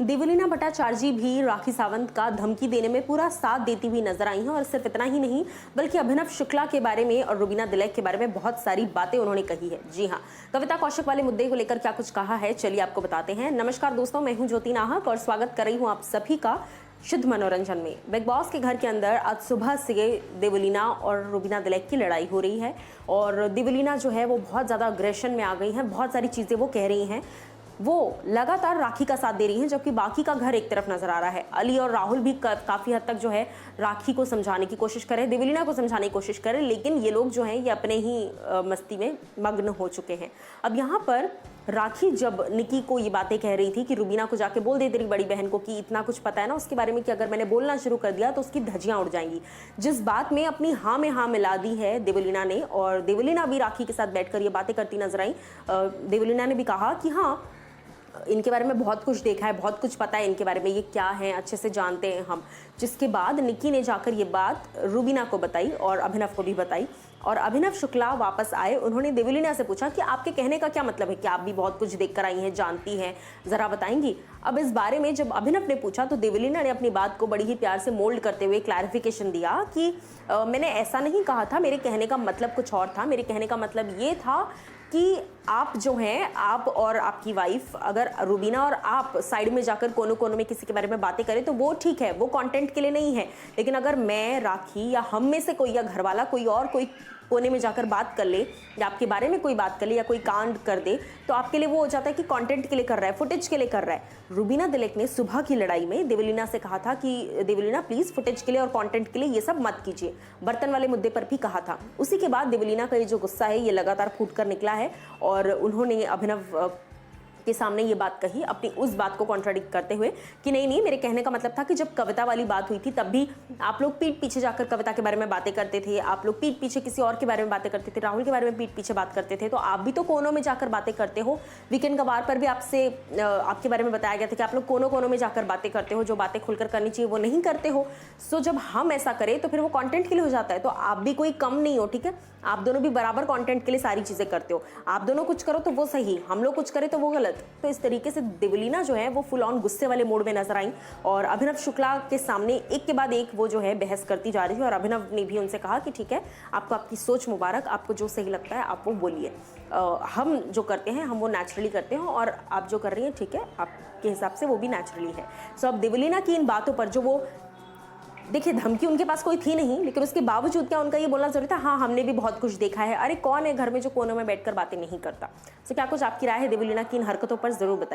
देवलीना भट्टाचार्य भी राखी सावंत का धमकी देने में पूरा साथ देती हुई नजर आई हैं और सिर्फ इतना ही नहीं बल्कि अभिनव शुक्ला के बारे में और रुबीना दिलैक के बारे में बहुत सारी बातें उन्होंने कही है। जी हाँ, कविता कौशिक वाले मुद्दे को लेकर क्या कुछ कहा है, चलिए आपको बताते हैं। नमस्कार दोस्तों, मैं हूं ज्योति नाहक और स्वागत कर रही हूं आप सभी का शुद्ध मनोरंजन में। बिग बॉस के घर के अंदर आज सुबह से देवलीना और रुबीना दिलैक की लड़ाई हो रही है और देवलीना जो है वो बहुत ज़्यादा अग्रेशन में आ गई हैं, बहुत सारी चीज़ें वो कह रही हैं। वो लगातार राखी का साथ दे रही हैं, जबकि बाकी का घर एक तरफ नजर आ रहा है। अली और राहुल भी काफी हद तक जो है राखी को समझाने की कोशिश कर रहे हैं, देवलीना को समझाने की कोशिश कर रहे हैं, लेकिन ये लोग जो हैं ये अपने ही मस्ती में मग्न हो चुके हैं। अब यहाँ पर राखी जब निकी को ये बातें कह रही थी कि रुबीना को जाके बोल दे तेरी बड़ी बहन को कि इतना कुछ पता है ना उसके बारे में कि अगर मैंने बोलना शुरू कर दिया तो उसकी धज्जियां उड़ जाएंगी, जिस बात में अपनी हाँ में हाँ मिला दी है देवलीना ने। और देवलीना भी राखी के साथ बैठकर ये बातें करती नजर आई। देवलीना ने भी कहा कि हाँ, इनके बारे में बहुत कुछ देखा है, बहुत कुछ पता है इनके बारे में, ये क्या है अच्छे से जानते हैं हम। जिसके बाद निकी ने जाकर ये बात रुबीना को बताई और अभिनव को भी बताई। और अभिनव शुक्ला वापस आए, उन्होंने देवलीना से पूछा कि आपके कहने का क्या मतलब है, कि आप भी बहुत कुछ देख कर आई हैं, जानती हैं, ज़रा बताएंगी। अब इस बारे में जब अभिनव ने पूछा तो देवलीना ने अपनी बात को बड़ी ही प्यार से मोल्ड करते हुए क्लैरिफिकेशन दिया कि मैंने ऐसा नहीं कहा था, मेरे कहने का मतलब कुछ और था। मेरे कहने का मतलब ये था कि आप जो हैं, आप और आपकी वाइफ, अगर रुबीना और आप साइड में जाकर कोनों कोनों में किसी के बारे में बातें करें तो वो ठीक है, वो कंटेंट के लिए नहीं है। लेकिन अगर मैं, राखी या हम में से कोई या घर वाला कोई और कोई कोने में जाकर बात कर ले या आपके बारे में कोई बात कर ले या कोई कांड कर दे तो आपके लिए वो हो जाता है कि कंटेंट के लिए कर रहा है, फुटेज के लिए कर रहा है। रुबीना दिलैक ने सुबह की लड़ाई में देवलीना से कहा था कि देवलीना प्लीज फुटेज के लिए और कंटेंट के लिए ये सब मत कीजिए, बर्तन वाले मुद्दे पर भी कहा था। उसी के बाद देवलीना का ये जो गुस्सा है ये लगातार फूट कर निकला है और उन्होंने अभिनव के सामने ये बात कही, अपनी उस बात को कॉन्ट्राडिक्ट करते हुए कि नहीं, मेरे कहने का मतलब था कि जब कविता वाली बात हुई थी तब भी आप लोग पीठ पीछे जाकर कविता के बारे में बातें करते थे, आप लोग पीठ पीछे किसी और के बारे में बातें करते थे, राहुल के बारे में पीठ पीछे बात करते थे, तो आप भी तो कोनों में जाकर बातें करते हो। वीकेंड कवार पर भी आपसे आपके बारे में बताया गया था कि आप लोग कोनों कोनों में जाकर बातें करते हो, जो बातें खुलकर करनी चाहिए वो नहीं करते हो। सो जब हम ऐसा करें तो फिर वो कंटेंट के लिए हो जाता है, तो आप भी कोई कम नहीं हो, ठीक है। आप दोनों भी बराबर कंटेंट के लिए सारी चीजें करते हो, आप दोनों कुछ करो तो वो सही, हम लोग कुछ करें तो वो गलत। तो इस तरीके से देवलीना जो है वो फुल ऑन गुस्से वाले मोड में नजर आई और अभिनव शुक्ला के सामने एक के बाद एक वो जो है बहस करती जा रही है। और अभिनव ने भी उनसे कहा कि ठीक है, आपको आपकी सोच मुबारक, आपको जो सही लगता है आप वो बोलिए, हम जो करते हैं हम वो नेचुरली करते हैं और आप जो कर रही हैं ठीक है, आपके हिसाब से वो भी नेचुरली है। सो अब देवलीना की इन बातों पर जो वो, देखिए धमकी उनके पास कोई थी नहीं, लेकिन उसके बावजूद क्या उनका ये बोलना जरूरी था, हाँ हमने भी बहुत कुछ देखा है। अरे कौन है घर में जो कोनों में बैठकर बातें नहीं करता। तो क्या कुछ आपकी राय है देवलीना की इन हरकतों पर, जरूर बताइए।